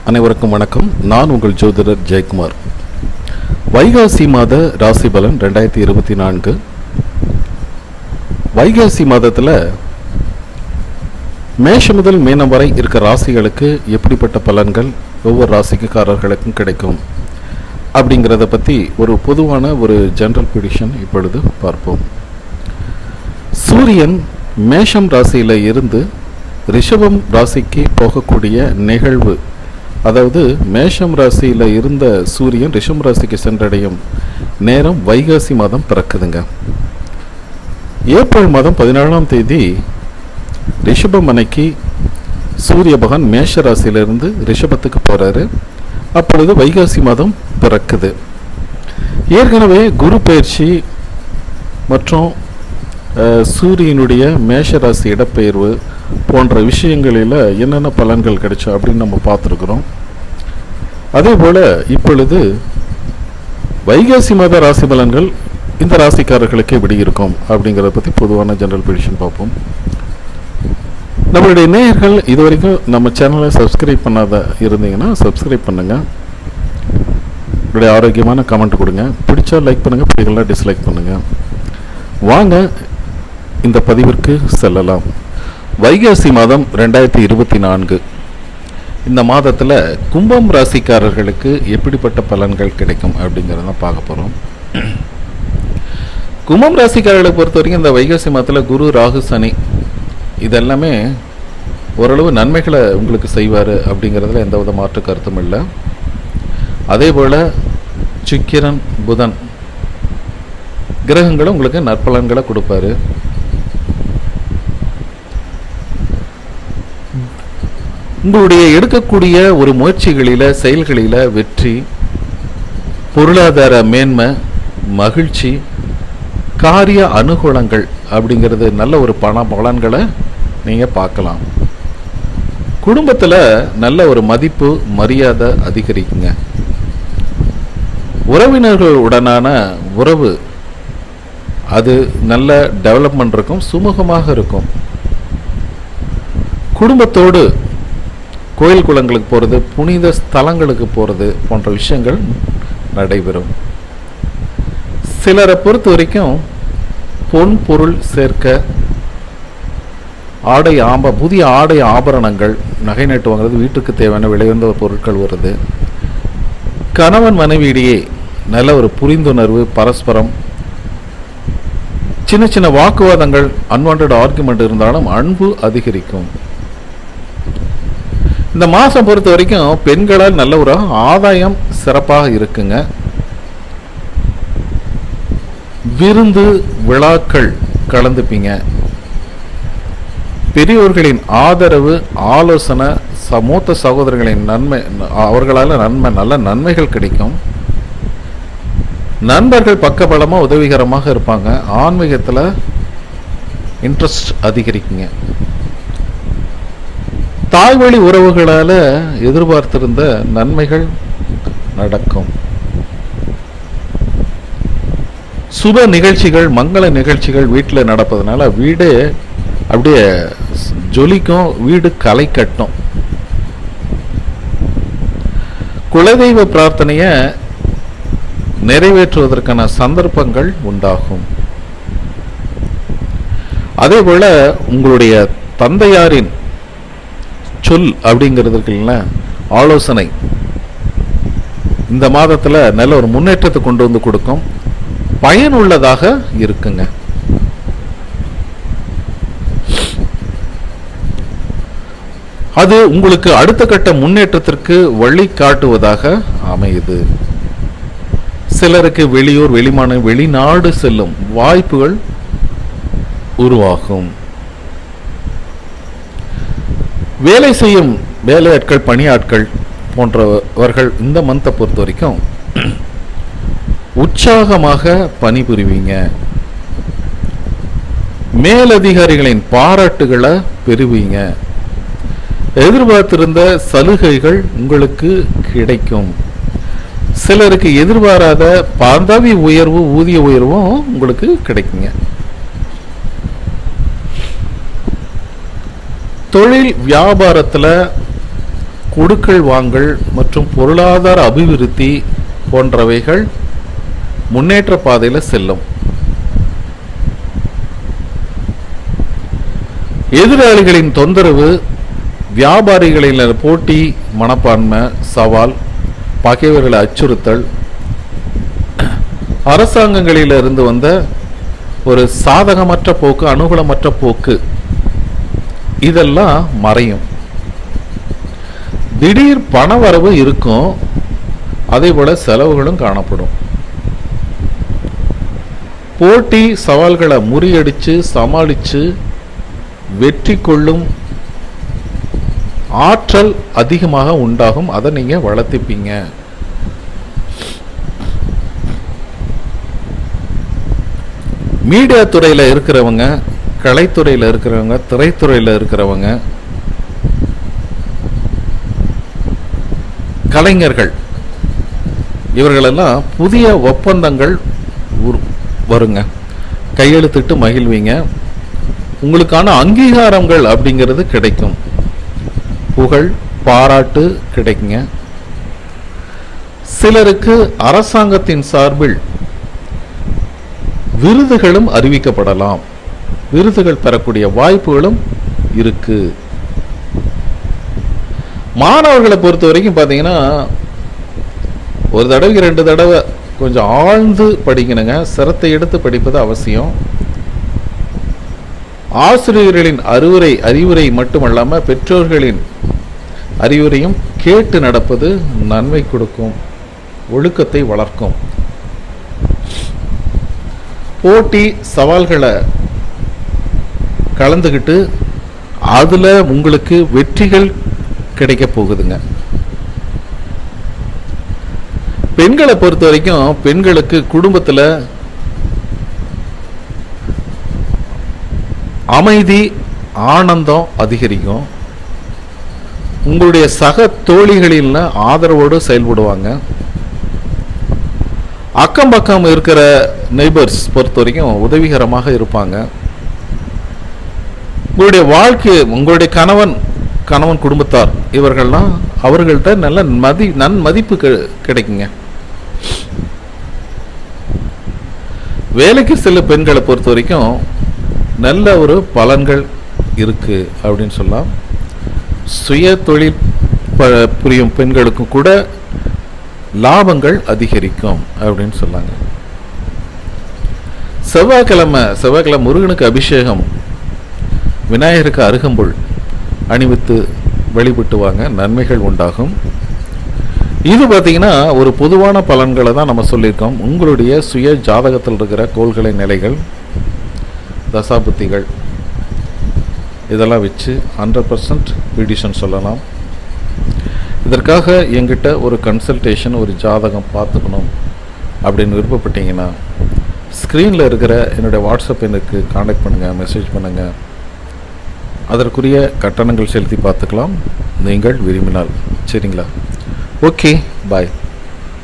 அனைவருக்கும் வணக்கம். நான் உங்கள் ஜோதிடர் ஜெயக்குமார். வைகாசி மாத ராசி பலன் 2024. வைகாசி மாதத்தில் மேஷம் முதல் மீனம் வரை இருக்கிற ராசிகளுக்கு எப்படிப்பட்ட பலன்கள் ஒவ்வொரு ராசிக்காரர்களுக்கும் கிடைக்கும் அப்படிங்கிறத பற்றி ஒரு பொதுவான ஒரு ஜெனரல் ப்ரெடிக்ஷன் இப்பொழுது பார்ப்போம். சூரியன் மேஷம் ராசியில் இருந்து ரிஷபம் ராசிக்கு போகக்கூடிய நிகழ்வு, அதாவது மேஷம் ராசியில் இருந்த சூரியன் ரிஷபம் ராசிக்கு சென்றடையும் நேரம் வைகாசி மாதம் பிறக்குதுங்க. ஏப்ரல் மாதம் 17ஆம் தேதி ரிஷபம் அன்னைக்கு சூரிய பகவான் மேஷ ராசியிலிருந்து ரிஷபத்துக்கு போகிறாரு. அப்பொழுது வைகாசி மாதம் பிறக்குது. ஏற்கனவே குரு பயிற்சி மற்றும் சூரியனுடைய மேஷ ராசி இடப்பெயர்வு போன்ற விஷயங்களில் என்னென்ன பலன்கள் கிடைச்சோம் அப்படின்னு நம்ம பார்த்துருக்குறோம். அதே போல் இப்பொழுது வைகாசி மாத ராசி பலன்கள் இந்த ராசிக்காரர்களுக்கு எப்படி இருக்கும் அப்படிங்கிறத பற்றி பொதுவான ஜெனரல் ப்ரெடிக்ஷன் பார்ப்போம். நம்மளுடைய நேயர்கள் இது வரைக்கும் நம்ம சேனலை சப்ஸ்கிரைப் பண்ணாத இருந்தீங்கன்னா சப்ஸ்கிரைப் பண்ணுங்கள். உங்களுடைய ஆரோக்கியமான கமெண்ட் கொடுங்க. பிடிச்சா லைக் பண்ணுங்கள், பிடிக்கலாம் டிஸ்லைக் பண்ணுங்கள். வாங்க இந்த பதிவிற்கு செல்லலாம். வைகாசி மாதம் 2024. இந்த மாதத்தில் கும்பம் ராசிக்காரர்களுக்கு எப்படிப்பட்ட பலன்கள் கிடைக்கும் அப்படிங்கிறத பார்க்க போகிறோம். கும்பம் ராசிக்காரர்களை பொறுத்த வரைக்கும் இந்த வைகாசி மாதத்தில் குரு, ராகு, சனி இதெல்லாமே ஓரளவு நன்மைகளை உங்களுக்கு செய்வார் அப்படிங்கிறதுல எந்த வித மாற்று கருத்தும் இல்லை. அதே போல் சுக்கிரன், புதன் கிரகங்களும் உங்களுக்கு நற்பலன்களை கொடுப்பாரு. உங்களுடைய எடுக்கக்கூடிய ஒரு முயற்சிகளில் செயல்களில் வெற்றி, பொருளாதார மேன்மை, மகிழ்ச்சி, காரிய அனுகூலங்கள் அப்படிங்கிறது நல்ல ஒரு பலன்களை நீங்கள் பார்க்கலாம். குடும்பத்தில் நல்ல ஒரு மதிப்பு, மரியாதை அதிகரிக்குங்க. உறவினர்களுடனான உறவு அது நல்ல டெவலப்மெண்ட் இருக்கும், சுமூகமாக இருக்கும். குடும்பத்தோடு கோயில் குளங்களுக்கு போகிறது, புனித ஸ்தலங்களுக்கு போகிறது போன்ற விஷயங்கள் நடைபெறும். சிலரை பொறுத்த வரைக்கும் பொன் பொருள் சேர்க்க, புதிய ஆடை ஆபரணங்கள், நகை நட்டு வாங்குறது, வீட்டுக்கு தேவையான விலையுயர்ந்த பொருட்கள் வருது. கணவன் மனைவியிடையே நல்ல ஒரு புரிந்துணர்வு, பரஸ்பரம் சின்ன சின்ன வாக்குவாதங்கள், அன்வான்ட் ஆர்குமெண்ட் இருந்தாலும் அன்பு அதிகரிக்கும். இந்த மாதம் பொறுத்த வரைக்கும் பெண்களால் நல்ல ஒரு ஆதாயம் சிறப்பாக இருக்குங்க. விருந்து விழாக்கள் கலந்துப்பீங்க. பெரியோர்களின் ஆதரவு, ஆலோசனை, மூத்த சகோதரர்களின் நன்மை, அவர்களால் நல்ல நன்மைகள் கிடைக்கும். நண்பர்கள் பக்கபலமாக உதவிகரமாக இருப்பாங்க. ஆன்மீகத்தில் இன்ட்ரெஸ்ட் அதிகரிக்குங்க. தாய்வழி உறவுகளால் எதிர்பார்த்திருந்த நன்மைகள் நடக்கும். சுப நிகழ்ச்சிகள், மங்கள நிகழ்ச்சிகள் வீட்டில் நடப்பதனால வீடு அப்படியே ஜொலிக்கும், வீடு களை கட்டும். குலதெய்வ பிரார்த்தனையை நிறைவேற்றுவதற்கான சந்தர்ப்பங்கள் உண்டாகும். அதே போல உங்களுடைய தந்தையாரின் சொல் அப்படிங்கிறதுக்கு ஆலோசனை இந்த மாதத்தில் நல்ல ஒரு முன்னேற்றத்தை கொண்டு வந்து கொடுக்கும், பயனுள்ளதாக இருக்குங்க. அது உங்களுக்கு அடுத்த கட்ட முன்னேற்றத்திற்கு வழி காட்டுவதாக அமையுது. சிலருக்கு வெளியூர், வெளிநாடு செல்லும் வாய்ப்புகள் உருவாகும். வேலை செய்யும் வேலையாட்கள், பணியாட்கள் போன்றவர்கள் இந்த மந்தை பொறுத்த வரைக்கும் உற்சாகமாக பணிபுரிவீங்க. மேலதிகாரிகளின் பாராட்டுகளை பெறுவீங்க. எதிர்பார்த்திருந்த சலுகைகள் உங்களுக்கு கிடைக்கும். சிலருக்கு எதிர்பாராத பதவி உயர்வு, ஊதிய உயர்வும் உங்களுக்கு கிடைக்குங்க. தொழில் வியாபாரத்தில் கொடுக்கல் வாங்கல் மற்றும் பொருளாதார அபிவிருத்தி போன்றவைகள் முன்னேற்ற பாதையில் செல்லும். எதிராளிகளின் தொந்தரவு, வியாபாரிகளின் போட்டி மனப்பான்மை, சவால், பகைவர்களை அச்சுறுத்தல், அரசாங்கங்களிலிருந்து வந்த ஒரு சாதகமற்ற போக்கு, அனுகூலமற்ற போக்கு, இதெல்லாம் மறையும். திடீர் பணவரவு இருக்கும், அதே போல செலவுகளும் காணப்படும். போட்டி சவால்களை முறியடிச்சு சமாளிச்சு வெற்றி கொள்ளும் ஆற்றல் அதிகமாக உண்டாகும். அதை நீங்க வளர்த்திப்பீங்க. மீடியா துறையில இருக்கிறவங்க, கலைத்துறையில இருக்கிறவங்க, திரைத்துறையில இருக்கிறவங்க, கலைஞர்கள், இவர்களெல்லாம் புதிய ஒப்பந்தங்கள் வருங்க. கையெழுத்திட்டு மகிழ்வீங்க. உங்களுக்கான அங்கீகாரங்கள் அப்படிங்கிறது கிடைக்கும். புகழ், பாராட்டு கிடைக்குங்க. சிலருக்கு அரசாங்கத்தின் சார்பில் விருதுகளும் அறிவிக்கப்படலாம். விருதுகள் பெறக்கூடிய வாய்ப்புகளும் இருக்கு. மாணவர்களை பொறுத்த வரைக்கும் பார்த்தீங்கன்னா, ஒரு தடவைக்கு 2 தடவை கொஞ்சம் ஆழ்ந்து படிக்கணுங்க. சிரத்தை எடுத்து படிப்பது அவசியம். ஆசிரியர்களின் அறிவுரை மட்டுமல்லாமல் பெற்றோர்களின் அறிவுரையும் கேட்டு நடப்பது நன்மை கொடுக்கும், ஒழுக்கத்தை வளர்க்கும். போட்டி சவால்களை கலந்துக்கிட்டு அதுல உங்களுக்கு வெற்றிகள் கிடைக்க போகுதுங்க. பெண்களை பொறுத்த வரைக்கும், பெண்களுக்கு குடும்பத்தில் அமைதி, ஆனந்தம் அதிகரிக்கும். உங்களுடைய சக தோழிகளில் ஆதரவோடு செயல்படுவாங்க. அக்கம் பக்கம் இருக்கிற நெய்பர்ஸ் பொறுத்த வரைக்கும் உதவிகரமாக இருப்பாங்க. உங்களுடைய வாழ்க்கை, உங்களுடைய கணவன் குடும்பத்தார் இவர்கள்லாம் அவர்கள்ட்ட நல்ல நன்மதிப்பு கிடைக்குங்க. வேலைக்கு செல்ல பெண்களை பொறுத்த வரைக்கும் நல்ல ஒரு பலன்கள் இருக்கு அப்படின்னு சொல்லலாம். சுய தொழில் புரியும் பெண்களுக்கும் கூட லாபங்கள் அதிகரிக்கும் அப்படின்னு சொல்லாங்க. செவ்வாய்க்கிழமை முருகனுக்கு அபிஷேகம், விநாயகருக்கு அருகம்புல் அணிவித்து வழிபட்டுவாங்க, நன்மைகள் உண்டாகும். இது பார்த்தீங்கன்னா ஒரு பொதுவான பலன்களை தான் நம்ம சொல்லியிருக்கோம். உங்களுடைய சுய ஜாதகத்தில் இருக்கிற கோள்களின் நிலைகள், தசாபுத்திகள், இதெல்லாம் வச்சு 100% ப்ரிடிஷன் சொல்லலாம். இதற்காக என்கிட்ட ஒரு கன்சல்டேஷன், ஒரு ஜாதகம் பார்த்துக்கணும் அப்படின்னு விருப்பப்பட்டீங்கன்னா ஸ்க்ரீனில் இருக்கிற என்னுடைய வாட்ஸ்அப் எண்ணுக்கு கான்டாக்ட் பண்ணுங்கள், மெசேஜ் பண்ணுங்கள். அதற்குரிய கட்டணங்கள் செலுத்தி பார்த்துக்கலாம் நீங்கள் விரும்பினால். சரிங்களா? ஓகே, பாய்.